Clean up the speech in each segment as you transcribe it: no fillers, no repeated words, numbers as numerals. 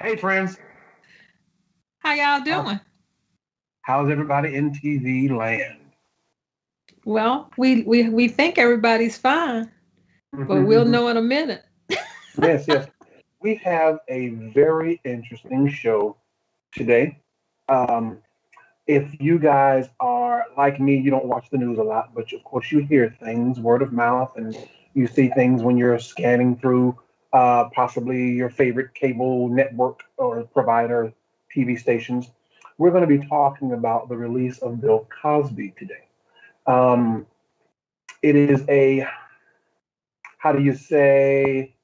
Hey friends, How y'all how, doing? how's everybody in TV land? Well, we think everybody's fine, but we'll Mhm. know in a minute. Yes, yes. We have a very interesting show today. Um, if you guys are like me, you don't watch the news a lot, but of course you hear things, word of mouth, and you see things when you're scanning through possibly your favorite cable network or provider TV stations. We're going to be talking about the release of Bill Cosby today. Um, it is a how do you say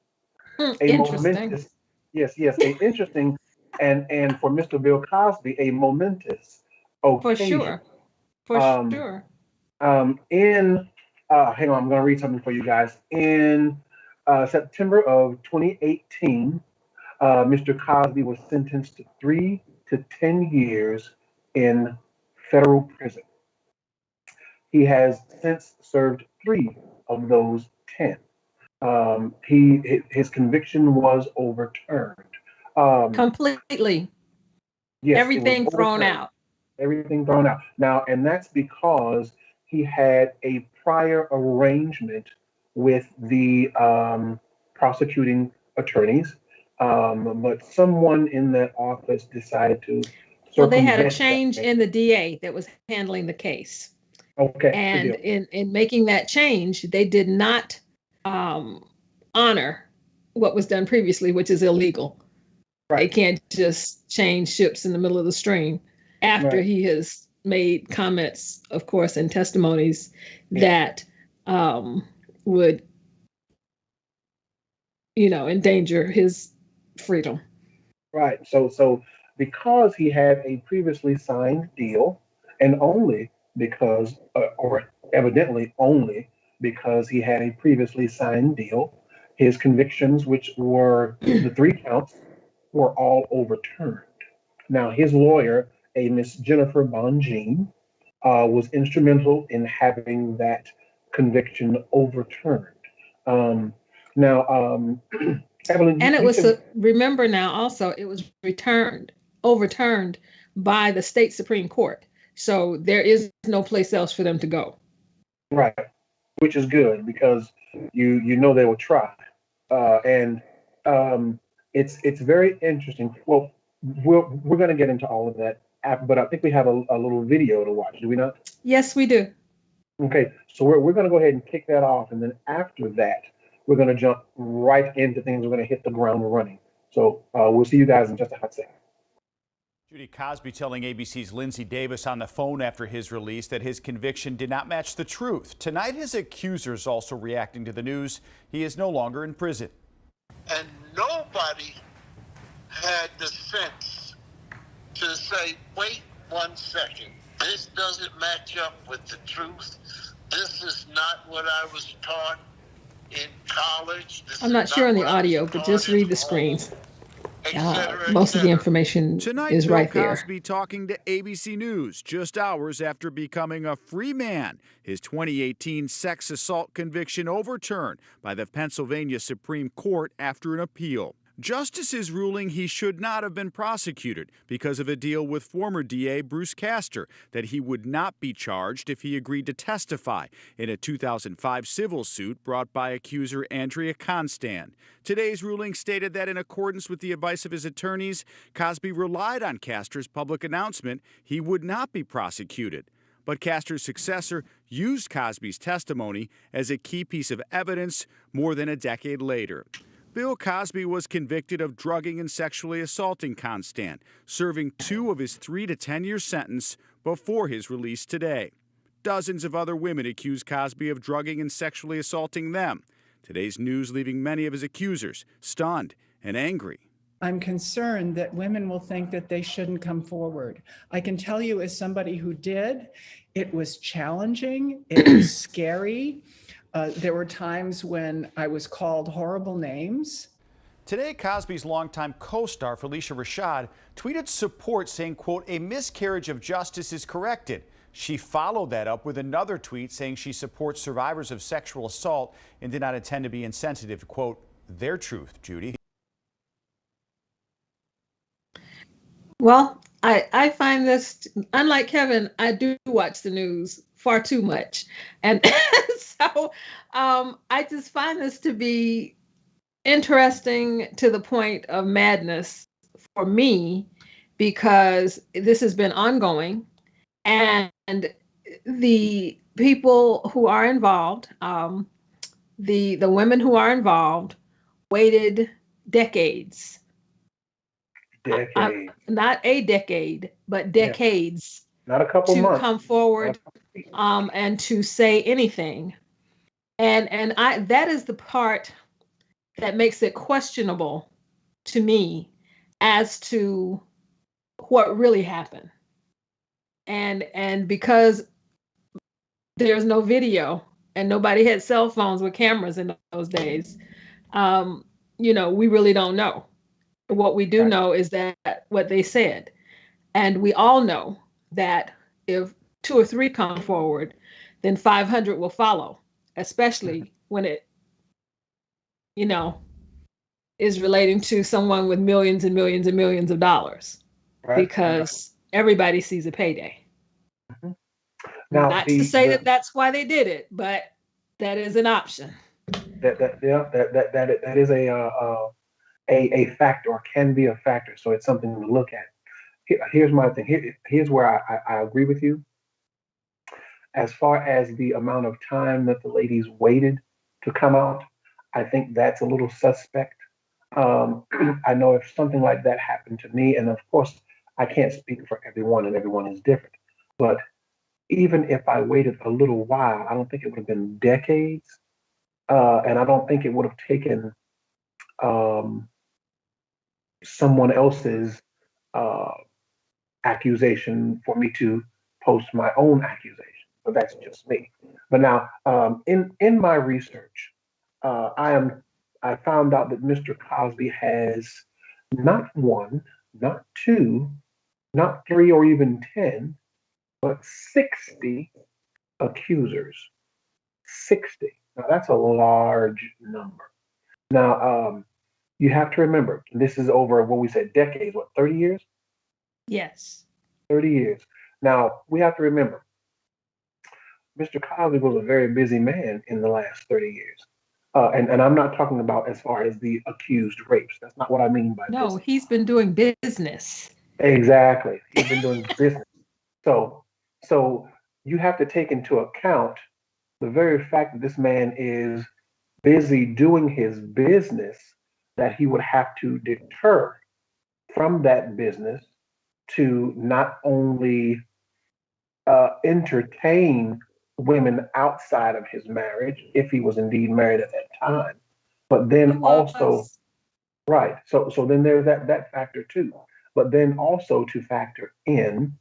a Interesting. momentous, yes, yes, a interesting, and for Mr. Bill Cosby a momentous For occasion. sure. For um sure. in hang on, I'm going to read something for you guys. In September of 2018, Mr. Cosby was sentenced to 3 to 10 years in federal prison. He has since served 3 of those 10. His conviction was overturned. Um, Completely. yes, it was Everything thrown overturned. out. Everything thrown out now, and that's because he had a prior arrangement with the prosecuting attorneys, but someone in that office decided to Well, they had a circumvent that change in the arrangement. DA that was handling the case. Okay, good And deal. in making that change, they did not um, honor what was done previously, which is illegal. They Right, can't just change ships in the middle of the stream after right. he has made comments, of course, and testimonies Yeah, that would, endanger his freedom. right. So because he had a previously signed deal, and only because, or evidently only because he had a previously signed deal, his convictions, which were the 3 counts, were all overturned. Now, his lawyer, a Miss Jennifer Bonjean, was instrumental in having that conviction overturned. Um, now, Evelyn, And it you was, said remember now, also, it was overturned by the state Supreme Court. So there is no place else for them to go. right, which is good because you know they will try, and um, it's very interesting. Well, we're going to get into all of that, but I think we have a little video to watch. Do we not? Yes, we do. Okay, so we're going to go ahead and kick that off, and then after that, we're going to jump right into things. We're going to hit the ground running. So we'll see you guys in just a hot second. Judy Cosby telling ABC's Lindsay Davis on the phone after his release that his conviction did not match the truth. Tonight, his accusers also reacting to the news. He is no longer in prison. And nobody had the sense to say, wait 1 second, this doesn't match up with the truth. This is not what I was taught in college. This I'm is not sure not on the what I was audio, but taught just at read the home, screens. etc., Most of the etc. information Tonight, is Bill right there. Cosby talking to ABC News just hours after becoming a free man. His 2018 sex assault conviction overturned by the Pennsylvania Supreme Court after an appeal. Justices ruling he should not have been prosecuted because of a deal with former DA Bruce Castor that he would not be charged if he agreed to testify in a 2005 civil suit brought by accuser Andrea Constand. Today's ruling stated that in accordance with the advice of his attorneys, Cosby relied on Castor's public announcement he would not be prosecuted. But Castor's successor used Cosby's testimony as a key piece of evidence more than a decade later. Bill Cosby was convicted of drugging and sexually assaulting Constant, serving 2 of his 3 to 10 year sentence before his release today. Dozens of other women accused Cosby of drugging and sexually assaulting them. Today's news leaving many of his accusers stunned and angry. I'm concerned that women will think that they shouldn't come forward. I can tell you, as somebody who did, it was challenging, it was scary. There were times when I was called horrible names. Today, Cosby's longtime co-star Felicia Rashad tweeted support saying, quote, a miscarriage of justice is corrected. She followed that up with another tweet saying she supports survivors of sexual assault and did not intend to be insensitive to, quote, their truth, Judy. Well, I find this, unlike Kevin, I do watch the news far too much. And so I just find this to be interesting to the point of madness for me, because this has been ongoing, and the people who are involved, the women who are involved, waited decades. Decade. Not a decade, but Yeah. decades Not a couple to months. come Not a forward couple weeks. and to say anything. And I that is the part that makes it questionable to me as to what really happened. And because there's no video and nobody had cell phones with cameras in those days, we really don't know. What we do Right. know is that what they said. And we all know that if two or three come forward, then 500 will follow, especially when it, you know, is relating to someone with millions and millions and millions of dollars, Right. because everybody sees a payday. Mhm. Now Not to say that that's why they did it, but that is an option. that is a factor, or can be a factor. So it's something to look at. Here's my thing. Here's where I agree with you. As far as the amount of time that the ladies waited to come out, I think that's a little suspect. I know if something like that happened to me, and of course, I can't speak for everyone, and everyone is different. But even if I waited a little while, I don't think it would have been decades, and I don't think it would have taken um, someone else's uh, accusation for me to post my own accusation. But that's just me. But now, in my research, I found out that Mr. Cosby has not one, not two, not three, or even 10, but 60 accusers. 60. Now that's a large number. Now, you have to remember, this is over what we said decades, what, 30 years? Yes. 30 years. Now, we have to remember, Mr. Cosby was a very busy man in the last 30 years. And I'm not talking about as far as the accused rapes. That's not what I mean by No, busy. he's been doing business. Exactly. He's been doing business. So, so you have to take into account the very fact that this man is busy doing his business, that he would have to deter from that business to not only entertain women outside of his marriage, if he was indeed married at that time, but He then also, was. right. So then there's that factor too. But then also to factor in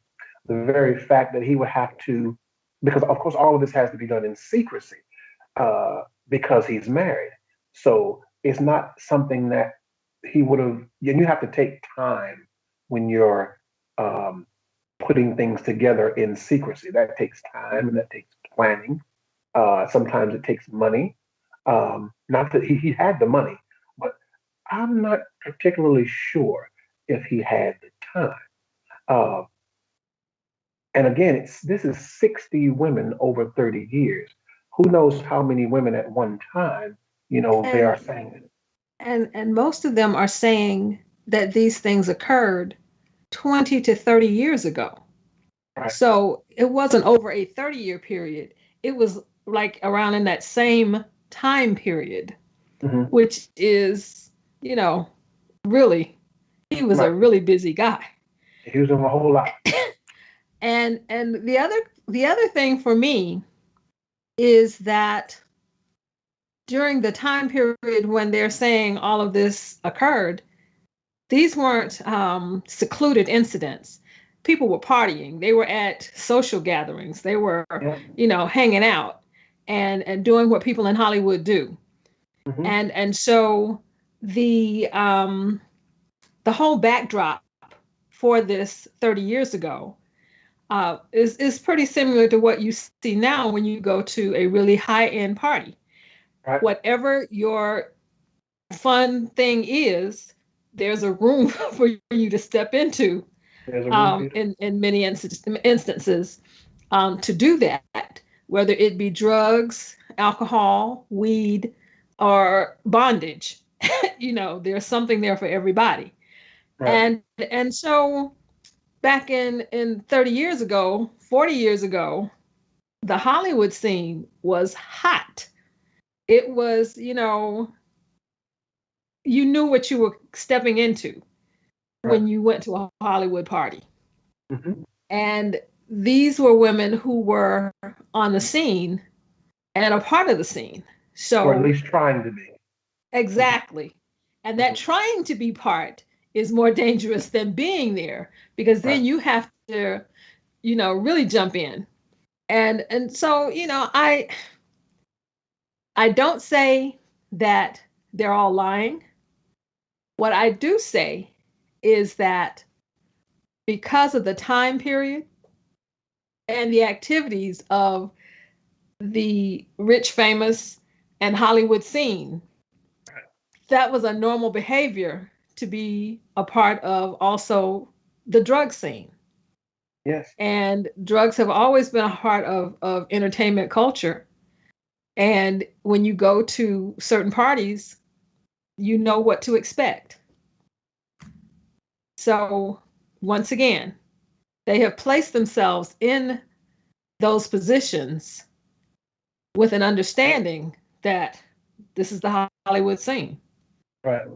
the very fact that he would have to, because of course all of this has to be done in secrecy, because he's married. So it's not something that he would have. And you have to take time when you're um, putting things together in secrecy. That takes time and that takes planning. Sometimes it takes money. Not that he had the money, but I'm not particularly sure if he had the time. Uh, and again, this is 60 women over 30 years. Who knows how many women at one time, they And are saying, and most of them are saying that these things occurred 20 to 30 years ago. right? So it wasn't over a 30-year period. It was like around in that same time period, Hmm. which is, you know, really, he was a Right. really busy guy. He was doing a whole lot. And the other thing for me is that during the time period when they're saying all of this occurred, these weren't secluded incidents. People were partying. They were at social gatherings. They were, Yeah. hanging out and doing what people in Hollywood do. Hmm. And so the whole backdrop for this 30 years ago is pretty similar to what you see now when you go to a really high end party. Right. Whatever your fun thing is, there's a room for you to step into There's a room for you in many instances to do that, whether it be drugs, alcohol, weed, or bondage. There's something there for everybody. Right. And so back in 30 years ago, 40 years ago, the Hollywood scene was hot. It was, you knew what you were stepping into Right. when you went to a Hollywood party. Mm-hmm. And these were women who were on the scene and a part of the scene. Or at So, least trying to be. exactly. And that trying to be part is more dangerous than being there, because then Right. you have to, really jump in. And so, I don't say that they're all lying. What I do say is that because of the time period and the activities of the rich, famous, and Hollywood scene, that was a normal behavior to be a part of also the drug scene. Yes. And drugs have always been a part of entertainment culture. And when you go to certain parties, you know what to expect. So, once again, they have placed themselves in those positions with an understanding that this is the Hollywood scene. Right.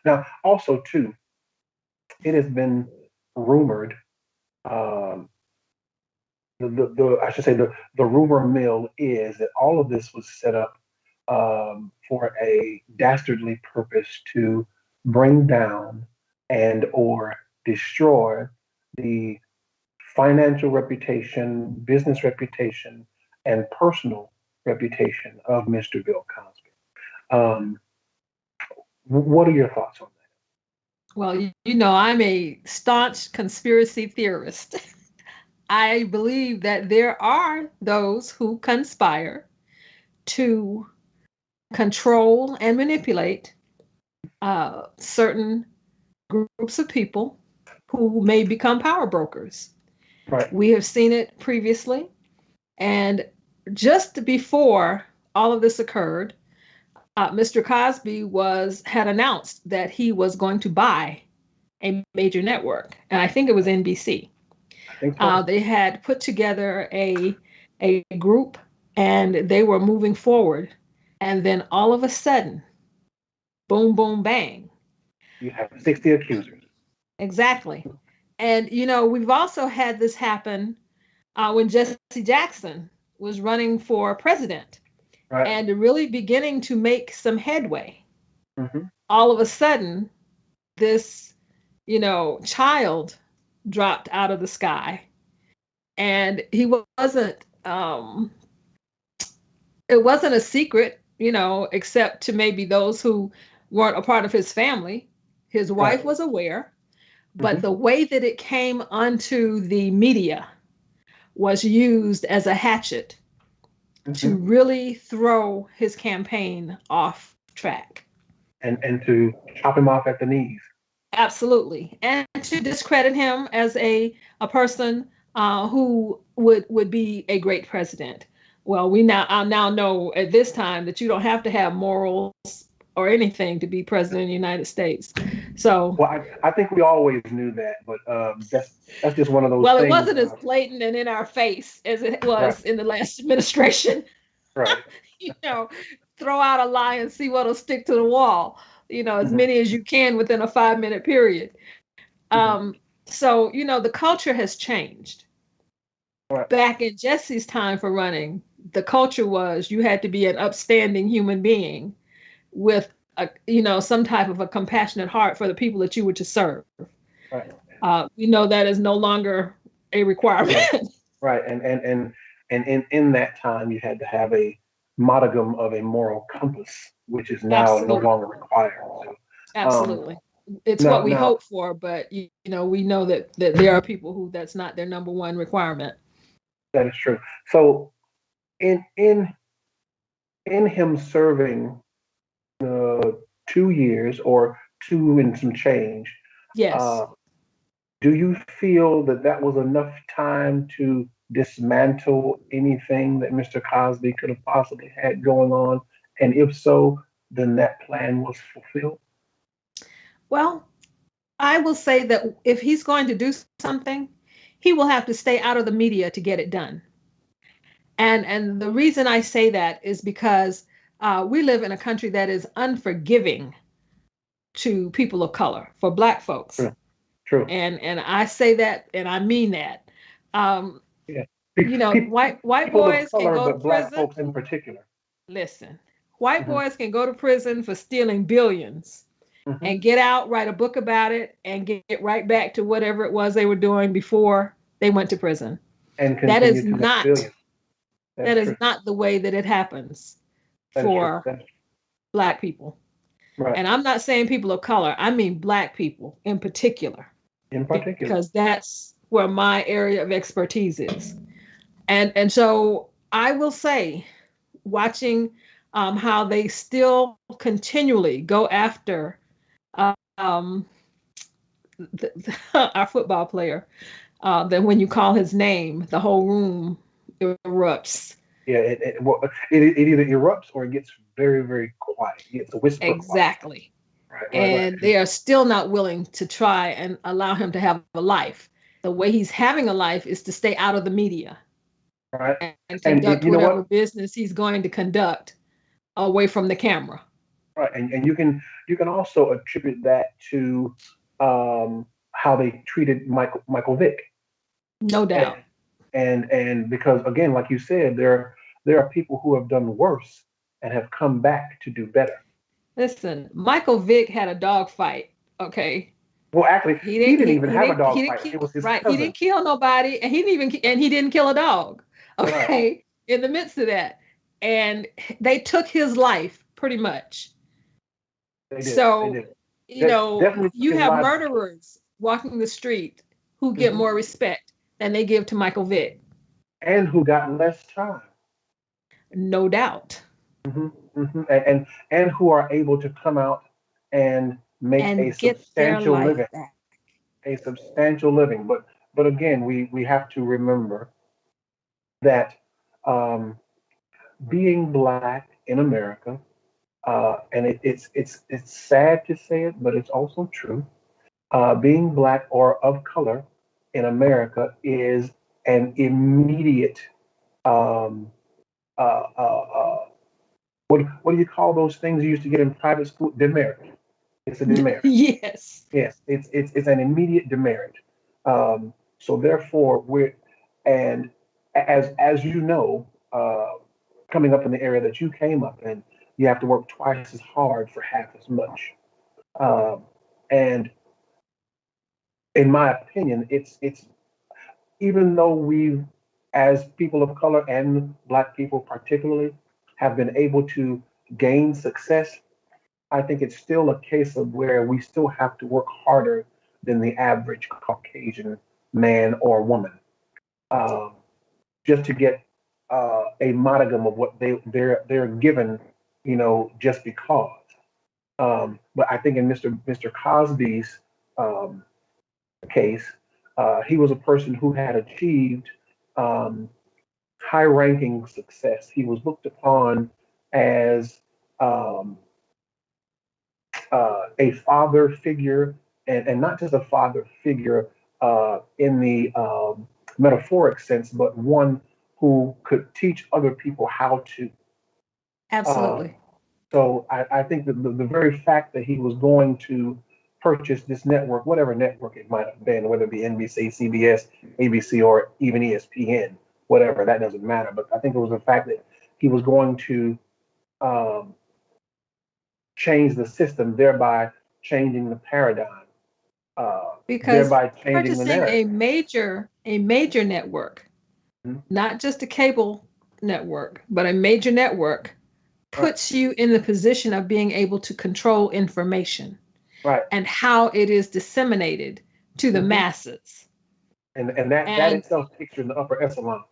Now, also too, it has been rumored. Um, I should say the rumor mill is that all of this was set up for a dastardly purpose to bring down and or destroy the financial reputation, business reputation, and personal reputation of Mr. Bill Cosby. Um, what are your thoughts on Well, I'm a staunch conspiracy theorist. I believe that there are those who conspire to control and manipulate certain groups of people who may become power brokers. that? Right. We have seen it previously. And just before all of this occurred, Mr. Cosby had announced that he was going to buy a major network, and I think it was NBC. I think so. They had put together a group, and they were moving forward, and then all of a sudden, boom, boom, bang. You have 60 accusers. Exactly. And we've also had this happen when Jesse Jackson was running for president Right. and really beginning to make some headway. Mm-hmm. All of a sudden, this, child dropped out of the sky, and he wasn't. It wasn't a secret, except to maybe those who weren't a part of his family. His wife Right. was aware, but Mm-hmm. the way that it came onto the media was used as a hatchet to Mm-hmm. really throw his campaign off track. And to chop him off at the knees. Absolutely. And to discredit him as a person who would be a great president. Well, I now know at this time that you don't have to have morals or anything to be president of the United States. So, Well, I think we always knew that, but that's just one of those well, things. it wasn't as blatant and in our face as it was Right. in the last administration. Right. Throw out a lie and see what'll stick to the wall. As Mm-hmm. many as you can within a 5-minute period. So, the culture has changed. Right. Back in Jesse's time for running, the culture was you had to be an upstanding human being with some type of a compassionate heart for the people that you were to serve. Right. That is no longer a requirement. Right. And in that time you had to have a modicum of a moral compass, which is now Absolutely. no longer required. So, Absolutely. It's what we hope for, but we know that there are people who that's not their number one requirement. That is true. So in him serving 2 years or two and some change, Yes. Do you feel that that was enough time to dismantle anything that Mr. Cosby could have possibly had going on? And if so, then that plan was fulfilled? Well, I will say that if he's going to do something, he will have to stay out of the media to get it done. And the reason I say that is because we live in a country that is unforgiving to people of color, for Black folks. True. True. And I say that and I mean that. Um, Yeah. white People of boys can color, go to but Black prison. folks in particular. Listen, white Hmm. boys can go to prison for stealing billions Hmm. and get out, write a book about it, and get right back to whatever it was they were doing before they went to prison. And That continue is to make not billions. That's that is true. not the way that it happens That is true. for That's Black people. right. And I'm not saying people of color, I mean Black people in particular, In particular. because that's where my area of expertise is. And so I will say, watching how they still continually go after um, our football player, that when you call his name, the whole room erupts. Yeah, it either erupts or it gets very, very quiet. It gets a whisper quiet. Exactly. Right, right, right. And they are still not willing to try and allow him to have a life. The way he's having a life is to stay out of the media Right. and And conduct you know whatever what? business he's going to conduct away from the camera. Right. And you can also attribute that to how they treated Michael Vick. No And doubt. and because again, like you said, there are people who have done worse and have come back to do better. Listen, Michael Vick had a dog fight. Okay. Well, actually, He he didn't didn't he, even he have a didn't dog he didn't fight. kill It was his right. He cousin. didn't kill nobody, and he didn't kill a dog. Right. Okay. In the midst of that. And they took his life pretty much. They did. They So, did. That definitely took you his have life. murderers walking the street who get Hmm. more respect than they give to Michael Vick. And who got less time. No doubt. Hmm. Hmm. And who are able to come out and make And get their life back. a substantial living. But again, we have to remember that um, being black in America, and it's sad to say it, but it's also true. Being black or of color in America is an immediate um, uh, uh, what do you call those things you used to get in private school? Demerit. It's a demerit. Yes. Yes, it's an immediate demerit. So therefore, and as you know, coming up in the area that you came up in, you have to work twice as hard for half as much. Um, and in my opinion, it's even though we, as people of color and black people particularly, have been able to gain success, I think it's still a case of where we still have to work harder than the average Caucasian man or woman, um, just to get a modicum of what they're given, just because. But I think in Mr. Cosby's um, case, he was a person who had achieved um, high-ranking success. He was looked upon as um, a father figure, and not just a father figure in the metaphoric sense, but one who could teach other people how to. Uh, Absolutely. so I think that the very fact that he was going to purchase this network, whatever network it might have been, whether it be NBC, CBS, ABC, or even ESPN, whatever, that doesn't matter. But I think it was the fact that he was going to um, change the system, thereby changing the paradigm, Because thereby changing the purchasing narrative. a major network, Mhm. not just a cable network, but a major network, Right, puts you in the position of being able to control information right, and how it is disseminated to the hmm masses. and that And itself takes you in the upper echelon.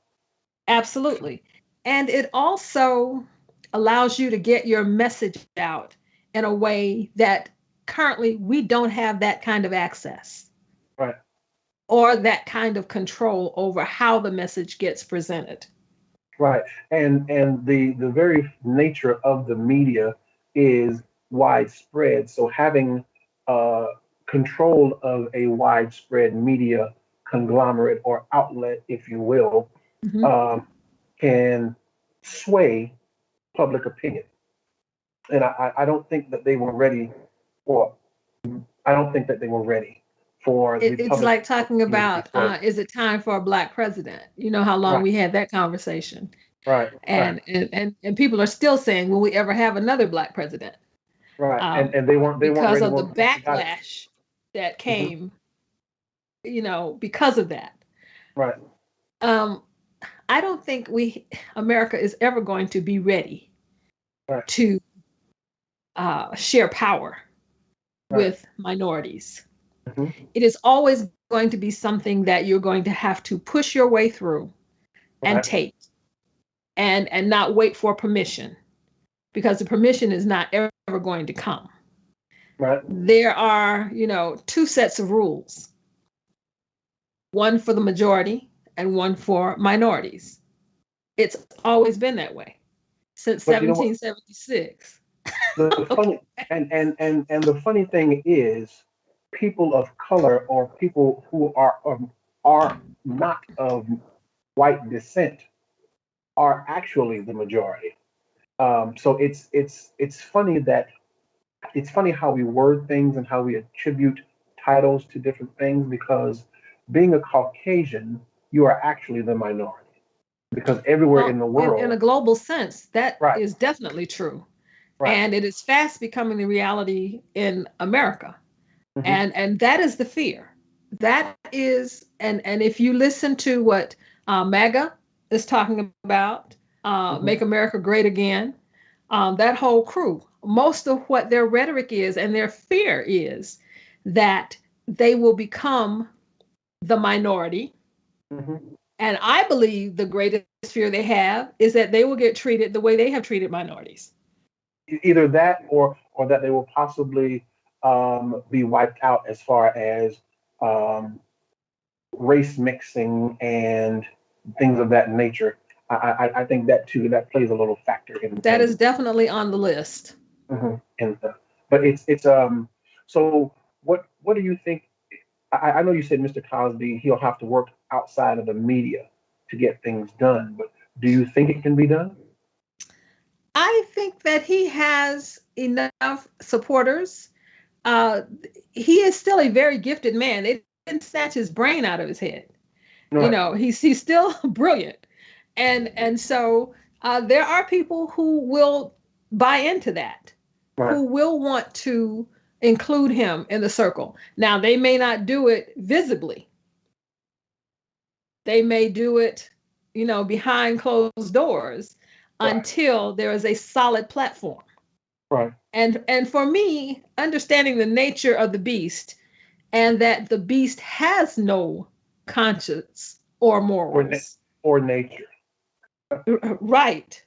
absolutely. And it also allows you to get your message out in a way that currently we don't have that kind of access. Right, or that kind of control over how the message gets presented. Right. And the very nature of the media is widespread. So having uh, control of a widespread media conglomerate or outlet, if you will, Mhm. um, can sway public opinion. And I don't think that they were ready for, I don't think that they were ready for the It's public like talking opinion to be about, swayed. is it time for a black president? You know how long Right, we had that conversation. right, right, And people are still saying, will we ever have another black president? right. Um, And they weren't because ready of the once they got it. backlash that Hmm. came, because of that. Right, Um, I don't think America is ever going to be ready right, to share power right. with minorities. Hmm. It is always going to be something that you're going to have to push your way through and Right, take, and not wait for permission, because the permission is not ever going to come. right. There are, two sets of rules, one for the majority and one for minorities. It's always been that way since But you know what? 1776. The Okay. funny and the funny thing is, people of color or people who are not of white descent are actually the majority. So it's funny how we word things and how we attribute titles to different things, because being a Caucasian, you are actually the minority, because everywhere in Well, the in a world, global sense, that right, is definitely true. right, And it is fast becoming the reality in America. hmm, And that is the fear. That is, and if you listen to what MAGA is talking about, hmm, Make America Great Again, that whole crew, most of what their rhetoric is and their fear is that they will become the minority. hmm. And I believe the greatest fear they have is that they will get treated the way they have treated minorities. Either that, or that they will possibly be wiped out as far as um, race mixing and things of that nature. I think that too, that plays a little factor That is definitely on the list. in the, but it's so what do you think? I know you said Mr. Cosby, he'll have to work outside of the media to get things done, but do you think it can be done? I think that he has enough supporters. Uh, he is still a very gifted man. They didn't snatch his brain out of his head. Right, He's still brilliant, and so there are people who will buy into that, right, who will want to include him in the circle. Now they may not do it visibly. They may do it, behind closed doors right, until there is a solid platform. right. And for me, understanding the nature of the beast and that the beast has no conscience or Or na- morals. or nature. Right.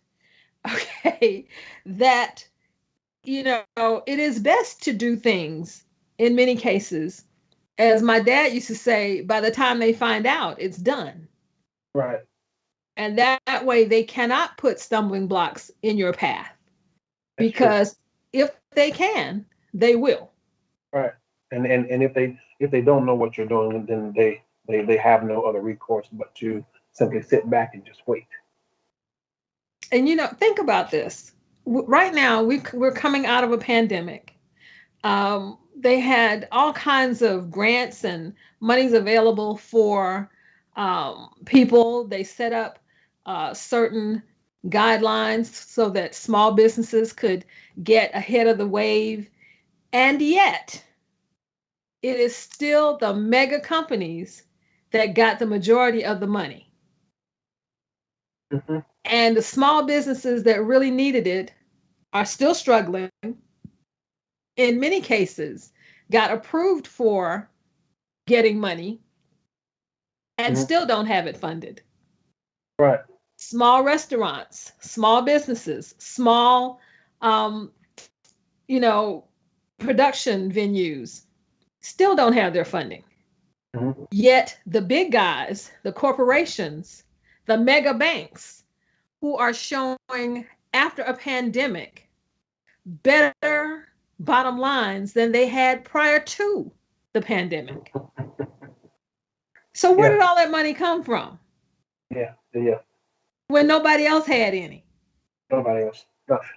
Okay. That, it is best to do things in many cases, as my dad used to say, by the time they find out, it's done. Right. And that way they cannot put stumbling blocks in your path, That's true. because if they can, they will. Right. And if they don't know what you're doing, then they have no other recourse but to simply sit back and just wait. And think about this. Right now, we're coming out of a pandemic. They had all kinds of grants and monies available for people. They set up certain guidelines so that small businesses could get ahead of the wave. And yet, it is still the mega companies that got the majority of the money. Hmm. And the small businesses that really needed it are still struggling. In many cases, got approved for getting money and Hmm. still don't have it funded. Right. Small restaurants, small businesses, small, um, you know, production venues still don't have their funding. Mhm. Yet the big guys, the corporations, the mega banks, who are showing after a pandemic better bottom lines than they had prior to the pandemic. So where Yeah, did all that money come from yeah. when nobody else had any? Nobody else.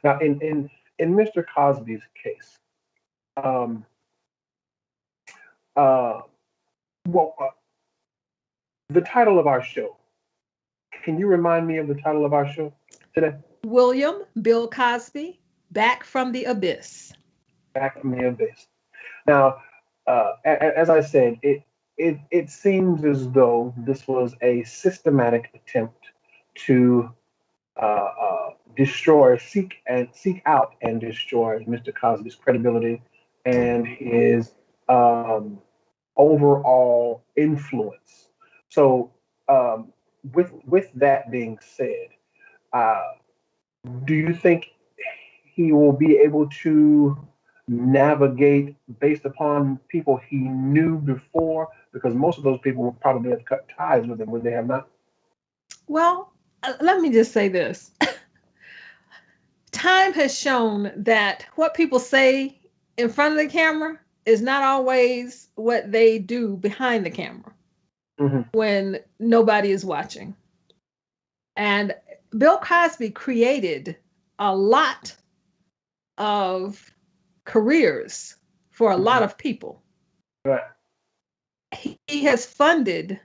Now, in Mr. Cosby's case, um, uh, well, the title of our show. Can you remind me of the title of our show today? William Bill Cosby, Back from the Abyss. Back from the abyss. Now, as I said, it seems as though this was a systematic attempt to seek out and destroy Mr. Cosby's credibility and his um, overall influence. So, um, with that being said, uh, do you think he will be able to navigate based upon people he knew before? Because most of those people will probably have cut ties with him, would they have not? Well, let me just say this. Time has shown that what people say in front of the camera is not always what they do behind the camera Hmm. when nobody is watching. And Bill Cosby created a lot of careers for a lot Hmm. of people. Right. He has funded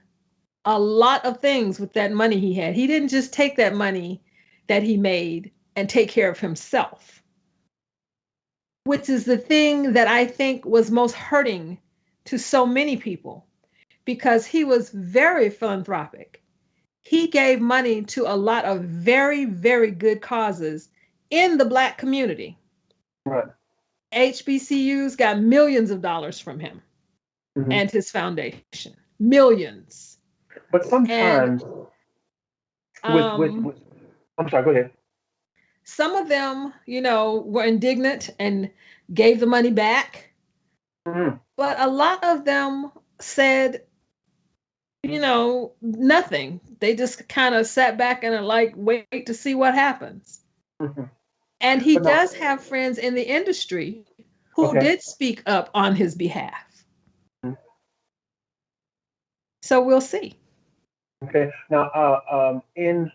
a lot of things with that money he had. He didn't just take that money that he made and take care of himself, which is the thing that I think was most hurting to so many people because he was very philanthropic. He gave money to a lot of very, very good causes in the Black community. Right. HBCUs got millions of dollars from him Hmm. and his foundation. Millions. But And sometimes um, with I'm sorry, go ahead. some of them, were indignant and gave the money back. Hmm. But a lot of them said, nothing. They just kind of sat back and are like, wait to see what happens. Hmm. And he But no, does have friends in the industry who okay. did speak up on his behalf. Mhm. So we'll see. Okay. Now, in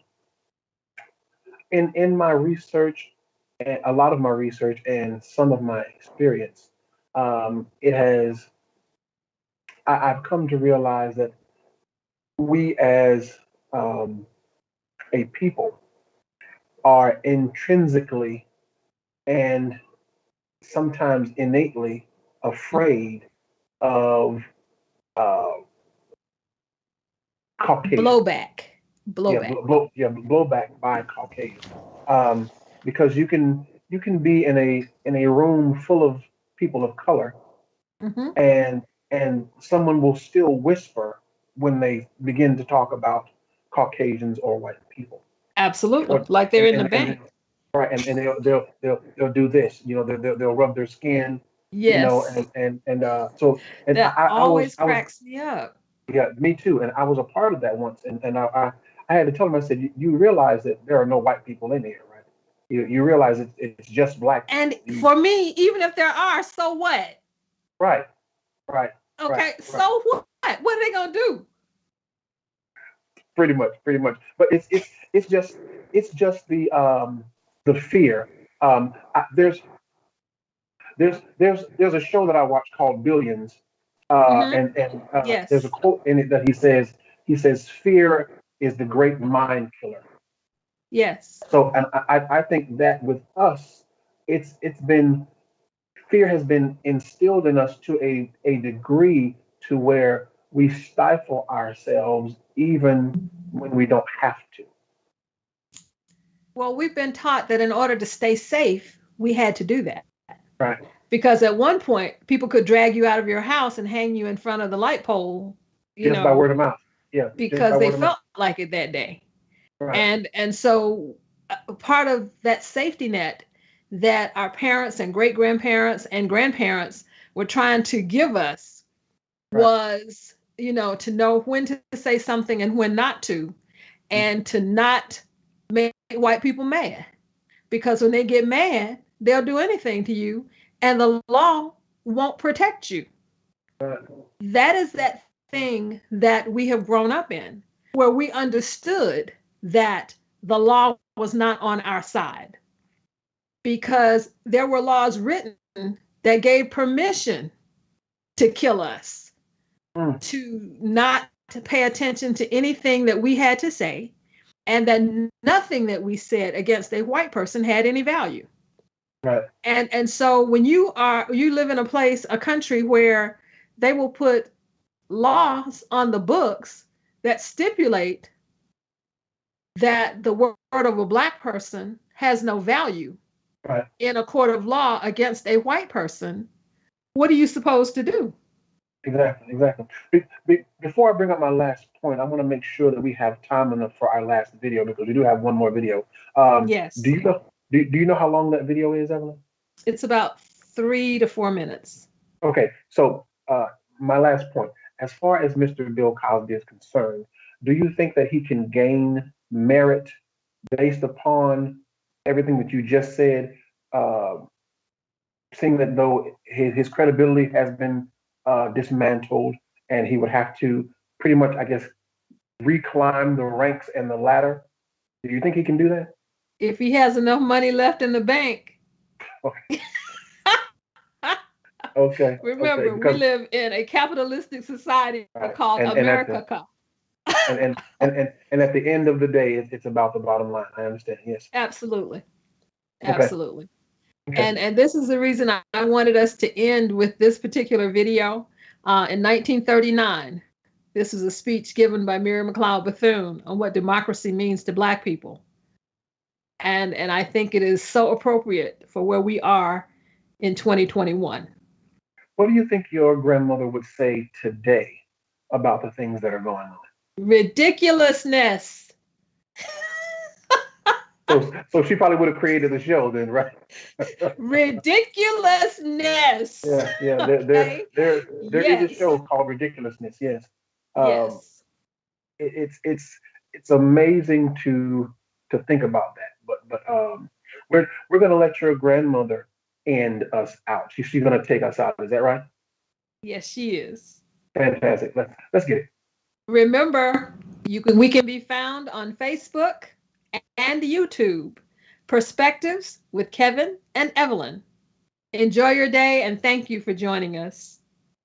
my research, and a lot of my research and some of my experience, it has I've come to realize that we as um, a people are intrinsically and sometimes innately afraid of uh, Caucasians. Blowback. Blowback. Blowback by Caucasians, um, because you can be in a room full of people of color, Hmm. and someone will still whisper when they begin to talk about Caucasians or white people, Absolutely. or Like they're and in the and, and bank. they'll- right, and they'll do this, they'll rub their skin, Yes. so and That I was always cracks me up. yeah, me too. And I was a part of that once. And I had to tell him, I said, you realize that there are no white people in here, right? You realize it's just black And people. for me, even if there are, so what? Right, right, right, Okay, right. so what? What are they gonna do? Pretty much, pretty much. But it's just the fear. There's a show that I watch called Billions, Hmm. and there's a Yes. quote in it that he says fear is the great mind killer. Yes. So, and I think that with us, it's been fear has been instilled in us to a degree to where we stifle ourselves even when we don't have to. Well, we've been taught that in order to stay safe, we had to do that. Right. Because at one point, people could drag you out of your house and hang you in front of the light pole, you Just by know, word of mouth. Yeah, just by because they word of mouth. felt like it that day. Right. And so part of that safety net that our parents and great grandparents and grandparents were trying to give us Right. was to know when to say something and when not to, and to not make white people mad. Because when they get mad, they'll do anything to you, and the law won't protect you. That is that thing that we have grown up in, where we understood that the law was not on our side, because there were laws written that gave permission to kill us, to not to pay attention to anything that we had to say, and that nothing that we said against a white person had any value. Right. And so when you live in a country where they will put laws on the books that stipulate that the word of a black person has no value, right, in a court of law against a white person, what are you supposed to do? Exactly. Before I bring up my last point, I want to make sure that we have time enough for our last video, because we do have one more video. Yes. Do you know how long that video is, Evelyn? It's about 3 to 4 minutes. Okay. So my last point, as far as Mr. Bill Cosby is concerned, do you think that he can gain merit based upon everything that you just said, seeing that though his credibility has been dismantled, and he would have to pretty much, I guess, reclimb the ranks and the ladder? Do you think he can do that? If he has enough money left in the bank. Okay. Remember, we live in a capitalistic society called America. And at the end of the day, it's about the bottom line. I understand. Yes. Absolutely. Okay. Absolutely. Okay. And this is the reason I wanted us to end with this particular video. In 1939, this is a speech given by McLeod Bethune on what democracy means to Black people. And I think it is so appropriate for where we are in 2021. What do you think your grandmother would say today about the things that are going on? Ridiculousness. So she probably would have created the show then, right? Ridiculousness. Yeah. There is a show called Ridiculousness. Yes. Yes. It's amazing to think about that. But we're gonna let your grandmother end us out. She's gonna take us out. Is that right? Yes, she is. Fantastic. Let's get it. Remember, we can be found on Facebook and YouTube. Perspectives with Kevin and Evelyn. Enjoy your day, and thank you for joining us.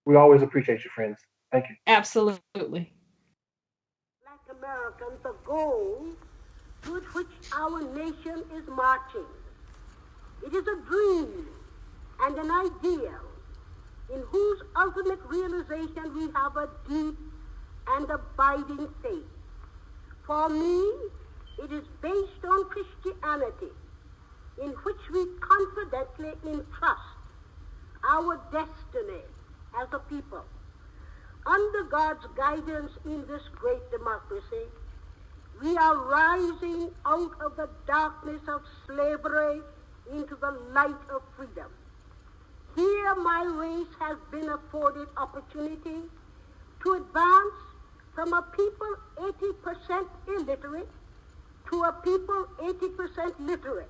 We always appreciate you, friends. Thank you. Absolutely. Black Americans, the goal toward which our nation is marching. It is a dream and an ideal in whose ultimate realization we have a deep and abiding faith. For me, it is based on Christianity, in which we confidently entrust our destiny as a people. Under God's guidance in this great democracy, we are rising out of the darkness of slavery into the light of freedom. Here my race has been afforded opportunity to advance from a people 80% illiterate to a people 80% literate,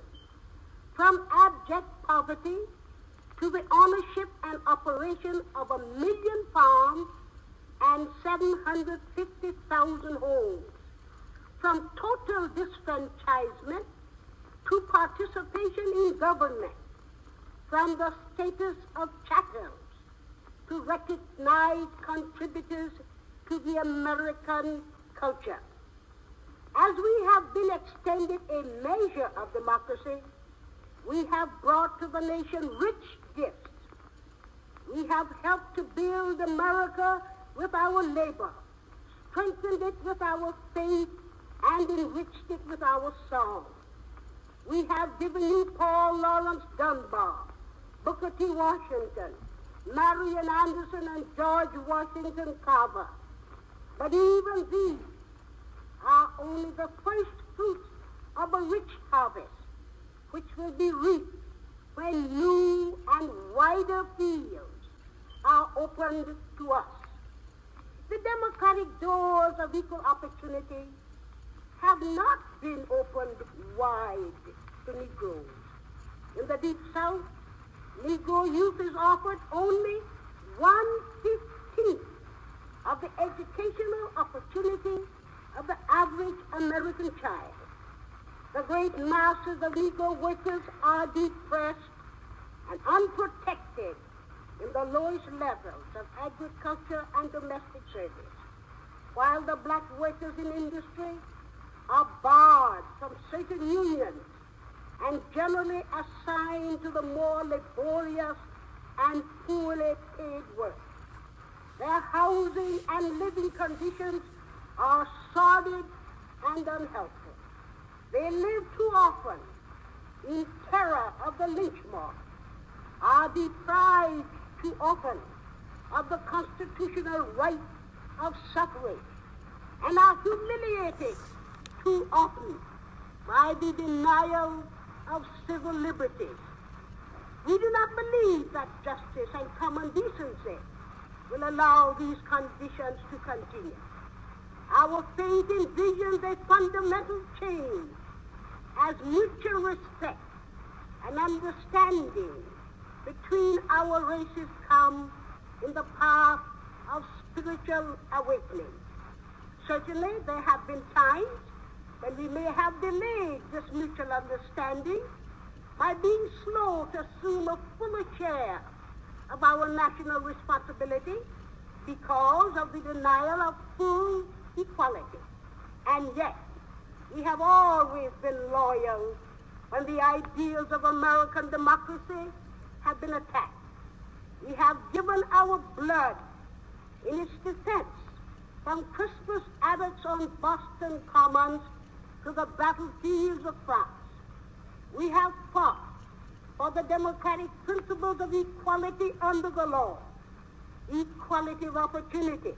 from abject poverty to the ownership and operation of 1 million farms and 750,000 homes, from total disfranchisement to participation in government, from the status of chattels to recognized contributors to the American culture. As we have been extended a measure of democracy, we have brought to the nation rich gifts. We have helped to build America with our labor, strengthened it with our faith, and enriched it with our song. We have given you Paul Laurence Dunbar, Booker T. Washington, Marian Anderson, and George Washington Carver. But even these are only the first fruits of a rich harvest, which will be reaped when new and wider fields are opened to us. The democratic doors of equal opportunity have not been opened wide to Negroes. In the Deep South, Negro youth is offered only 1/15 of the educational opportunity of the average American child. The great masses of Negro workers are depressed and unprotected in the lowest levels of agriculture and domestic service, while the black workers in industry are barred from certain unions and generally assigned to the more laborious and poorly paid work. Their housing and living conditions are sordid and unhelpful. They live too often in terror of the lynch mob, are deprived too often of the constitutional right of suffrage, and are humiliated too often by the denial of civil liberties. We do not believe that justice and common decency will allow these conditions to continue. Our faith envisions a fundamental change as mutual respect and understanding between our races come in the path of spiritual awakening. Certainly, there have been times when we may have delayed this mutual understanding by being slow to assume a fuller share of our national responsibility because of the denial of full equality. And yet, we have always been loyal when the ideals of American democracy have been attacked. We have given our blood in its defense, from Crispus Attucks on Boston Commons to the battlefields of France. We have fought for the democratic principles of equality under the law, equality of opportunity,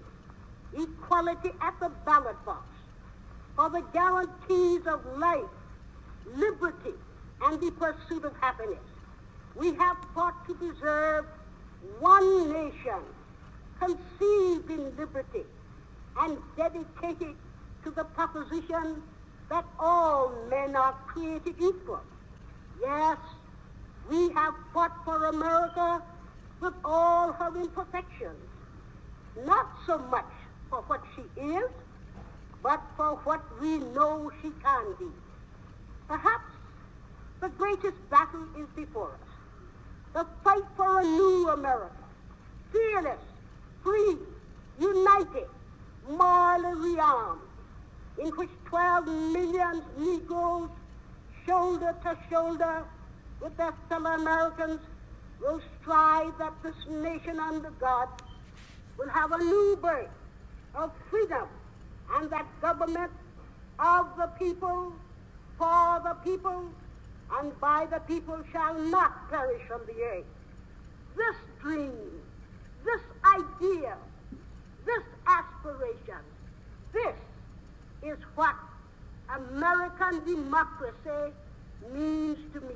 equality at the ballot box, for the guarantees of life, liberty, and the pursuit of happiness. We have fought to preserve one nation conceived in liberty and dedicated to the proposition that all men are created equal. Yes, we have fought for America with all her imperfections, not so much for what she is, but for what we know she can be. Perhaps the greatest battle is before us, the fight for a new America, fearless, free, united, morally rearmed, in which 12 million Negroes, shoulder to shoulder with their fellow Americans, will strive that this nation under God will have a new birth of freedom, and that government of the people, for the people, and by the people shall not perish from the earth. This dream, this idea, this aspiration, this is what American democracy means to me.